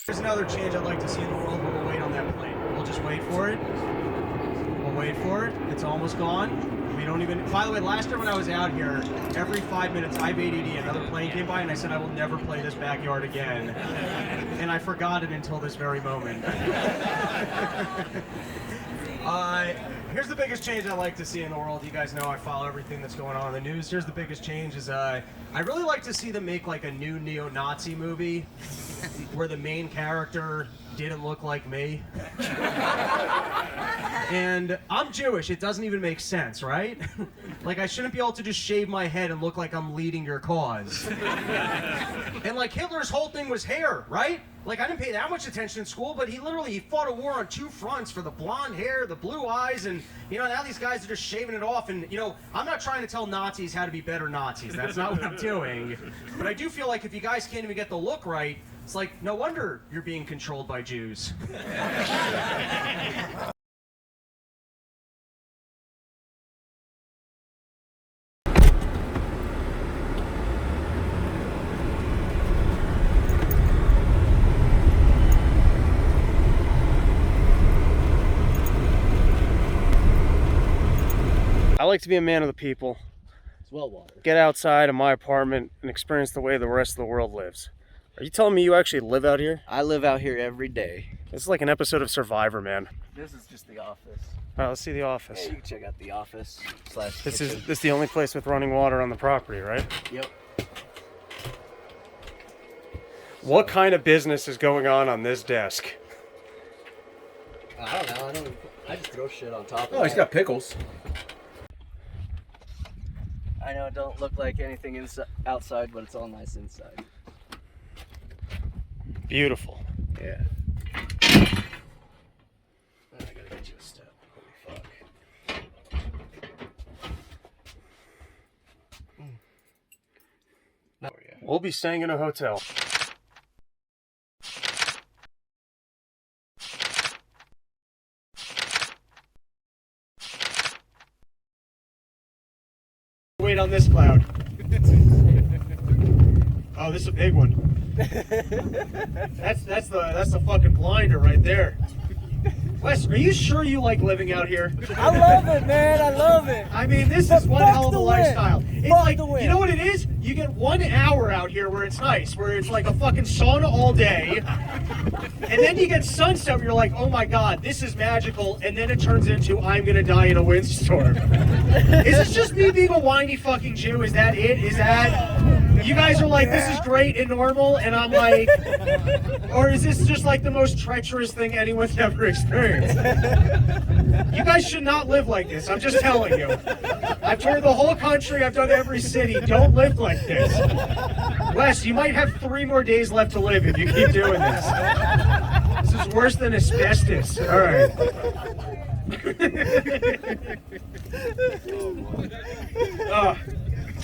There's another change I'd like to see in the world, but we'll wait on that plane. We'll just wait for it. We'll wait for it. It's almost gone. We don't even... By the way, last year when I was out here, every 5 minutes, I have ADD, another plane came by, and I said I will never play this backyard again. And I forgot it until this very moment. Here's the biggest change I like to see in the world. You guys know I follow everything that's going on in the news. Here's the biggest change is I really like to see them make like a new neo-Nazi movie where the main character didn't look like me. And I'm Jewish, it doesn't even make sense, right? Like I shouldn't be able to just shave my head and look like I'm leading your cause. And like Hitler's whole thing was hair, right? Like I didn't pay that much attention in school, but he fought a war on two fronts for the blonde hair, the blue eyes, and you know, now these guys are just shaving it off. And you know, I'm not trying to tell Nazis how to be better Nazis. That's not what I'm doing. But I do feel like if you guys can't even get the look right, it's like, no wonder you're being controlled by Jews. I like to be a man of the people. It's well water. Get outside of my apartment and experience the way the rest of the world lives. Are you telling me you actually live out here? I live out here every day. This is like an episode of Survivor, man. This is just the office. All right, let's see the office. Yeah, you can check out the office / This kitchen. is the only place with running water on the property, right? Yep. What kind of business is going on this desk? I don't know. I just throw shit on top of it. Oh, he's got pickles. I know it don't look like anything outside, but it's all nice inside. Beautiful. Yeah. I gotta get you a step. Holy fuck. Oh, yeah. We'll be staying in a hotel. Wait on this cloud. Oh, this is a big one. That's the fucking blinder right there. Wes, are you sure you like living out here? I love it, man. I love it. I mean, this is one hell of a lifestyle. It's like, you know what it is? You get 1 hour out here where it's nice, where it's like a fucking sauna all day. And then you get sunset where you're like, oh my god, this is magical. And then it turns into, I'm gonna die in a windstorm. Is this just me being a whiny fucking Jew? Is that it? Is that... You guys are like, this is great and normal, and I'm like... Or is this just like the most treacherous thing anyone's ever experienced? You guys should not live like this, I'm just telling you. I've toured the whole country, I've done every city. Don't live like this. Wes, you might have 3 more days left to live if you keep doing this. This is worse than asbestos. All right.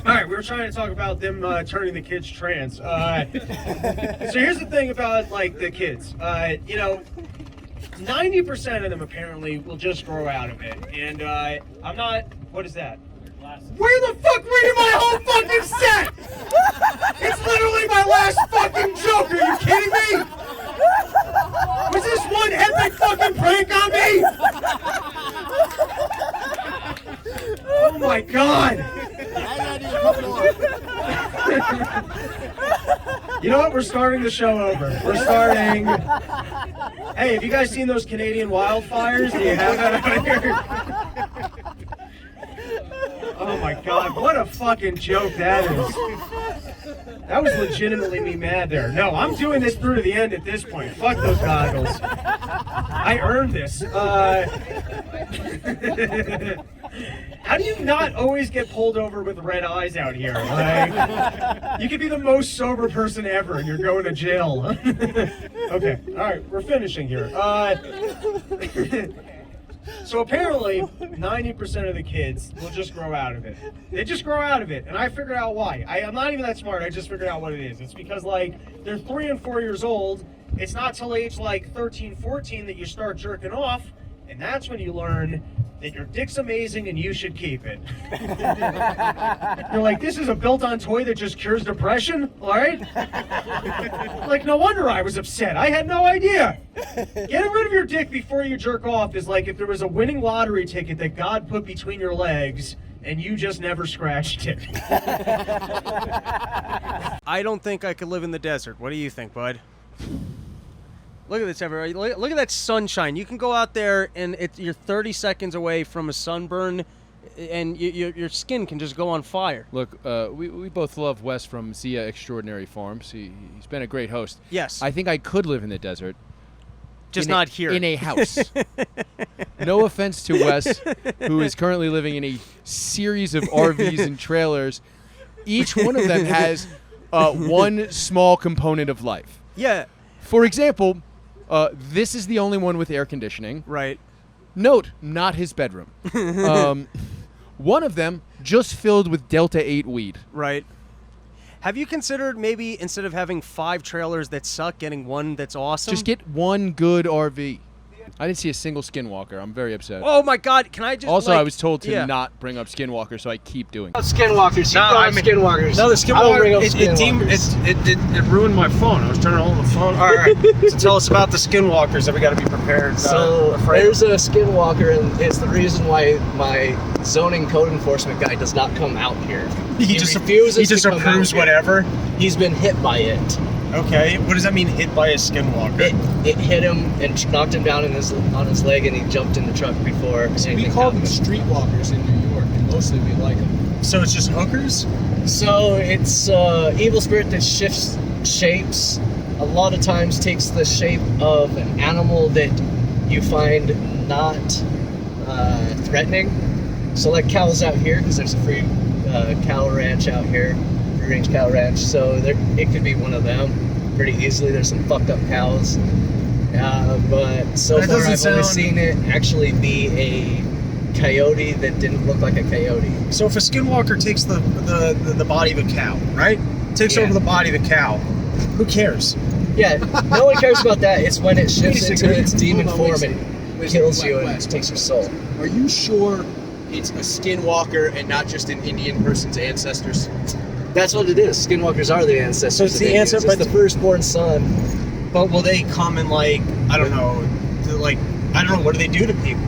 All right, we were trying to talk about them turning the kids trans. So here's the thing about like the kids. You know, 90% of them apparently will just grow out of it. And I'm not. What is that? Where the fuck were you my whole fucking set? It's literally my last fucking joke. Are you kidding me? Was this one epic fucking prank on me? Oh my god. You know what? We're starting the show over. We're starting. Hey, have you guys seen those Canadian wildfires? Do you have that out here? Oh my god, what a fucking joke that is. That was legitimately me mad there. No, I'm doing this through to the end at this point. Fuck those goggles. I earned this. How do you not always get pulled over with red eyes out here? Like, you could be the most sober person ever and you're going to jail. Okay, alright, we're finishing here. So apparently, 90% of the kids will just grow out of it. They just grow out of it, and I figured out why. I'm not even that smart, I just figured out what it is. It's because, like, they're 3 and 4 years old. It's not till age, like, 13, 14 that you start jerking off, And that's when you learn that your dick's amazing and you should keep it. You're like, this is a built-on toy that just cures depression, all right? Like, no wonder I was upset. I had no idea. Getting rid of your dick before you jerk off is like if there was a winning lottery ticket that God put between your legs and you just never scratched it. I don't think I could live in the desert. What do you think, bud? Look at this, everybody. Look at that sunshine. You can go out there and you're 30 seconds away from a sunburn, and your skin can just go on fire. Look, we both love Wes from Zia Extraordinary Farms. He's been a great host. Yes. I think I could live in the desert. Just not here. In a house. No offense to Wes, who is currently living in a series of RVs and trailers. Each one of them has one small component of life. Yeah. For example, this is the only one with air conditioning. Right. Note, not his bedroom. One of them just filled with Delta 8 weed. Right. Have you considered maybe instead of having 5 trailers that suck, getting one that's awesome? Just get one good RV. I didn't see a single Skinwalker. I'm very upset. Oh my God! Can I just? Also, like, I was told to yeah. not bring up Skinwalker, so I keep doing it. Skinwalkers. Skinwalkers. No, the I don't bring up Skinwalkers. It ruined my phone. I was trying to hold the phone. All right. So tell us about the Skinwalkers that we got to be prepared. So there's a Skinwalker, and it's the reason why my zoning code enforcement guy does not come out here. He just refuses. He just to come approves out here. whatever. He's been hit by it. Okay. What does that mean? Hit by a Skinwalker? It hit him and knocked him down on his leg, and he jumped in the truck before. We call them streetwalkers in New York, and mostly we like them. So it's just hookers? So it's evil spirit that shifts shapes. A lot of times takes the shape of an animal that you find not threatening. So like cows out here, because there's a free cow ranch out here, free range cow ranch. So it could be one of them pretty easily. There's some fucked up cows. But so That far doesn't I've only sound- seen it actually be a coyote that didn't look like a coyote. So if a Skinwalker takes the body of a cow, right? Takes Yeah. over the body of the cow, who cares? Yeah, no one cares about that. It's when it shifts Wait a into second. its demon Hold on, form wait a and second. Wait a kills second. you and West, takes your soul. Are you sure it's a skinwalker and not just an Indian person's ancestors? That's what it is. Skinwalkers are the ancestors. So it's of the Indians. ancestor- It's the firstborn son. But will they come and like, I don't know, what do they do to people?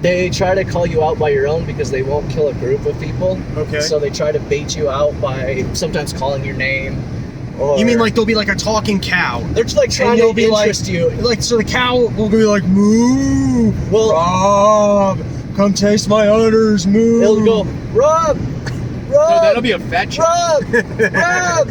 They try to call you out by your own because they won't kill a group of people. Okay. So they try to bait you out by sometimes calling your name. Or You mean like there'll be like a talking cow? they're just like trying And to you'll be interest you. Like, so the cow will be like, moo! Well, Rob, come taste my udders, moo! they'll go, Rob, No, that'll be a fat chick. Rob, Rob.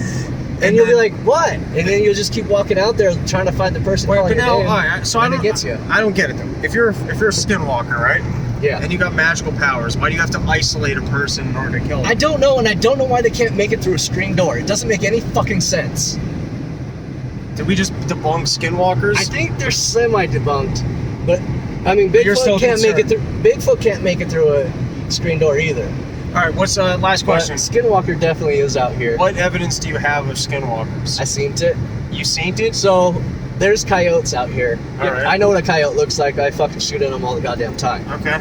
And you'll be like, what? And then you'll just keep walking out there trying to find the person Wait, calling but your now, name, alright, so I and don't, it gets you. I don't get it though. If you're a Skinwalker, right? Yeah. And you got magical powers, why do you have to isolate a person in order to kill them? I don't know, and I don't know why they can't make it through a screen door. It doesn't make any fucking sense. Did we just debunk Skinwalkers? I think they're semi-debunked, but I mean, You're still Bigfoot can't make it through. concerned. Bigfoot can't make it through a screen door either. All right, what's last But question? Skinwalker definitely is out here. What evidence do you have of Skinwalkers? I seen it. You seen it? So there's coyotes out here. All right. I know what a coyote looks like. I fucking shoot at them all the goddamn time. Okay.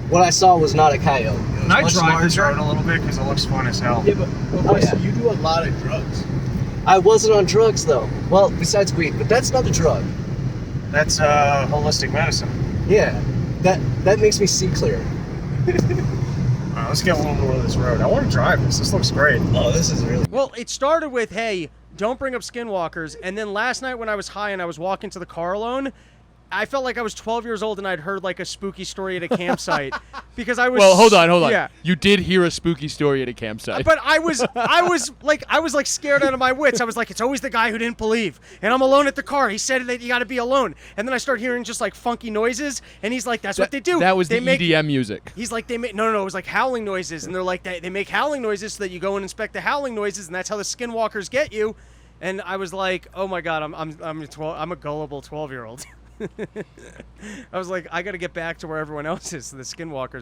What I saw was not a coyote. It was Can I much drive this larger. road a little bit because it looks fun as hell? Yeah, but Oh, Wes, yeah. you do a lot of drugs. I wasn't on drugs though. Well, besides weed, but that's not a drug. That's holistic medicine. Yeah, that makes me see clear. All right, let's get a little more of this road. I want to drive this. This looks great. Oh, this is really. Well, it started with, hey, don't bring up Skinwalkers. And then last night when I was high and I was walking to the car alone, I felt like I was 12 years old and I'd heard like a spooky story at a campsite because I was. Well, hold on. Yeah. You did hear a spooky story at a campsite. But I was like scared out of my wits. I was like, it's always the guy who didn't believe. And I'm alone at the car. He said that you got to be alone. And then I start hearing just like funky noises. And he's like, that's what they do. That was they the make, EDM music. He's like, no, it was like howling noises. And they're like, they make howling noises so that you go and inspect the howling noises. And that's how the Skinwalkers get you. And I was like, oh my God, I'm a gullible 12-year-old. I was like, I got to get back to where everyone else is, the Skinwalkers.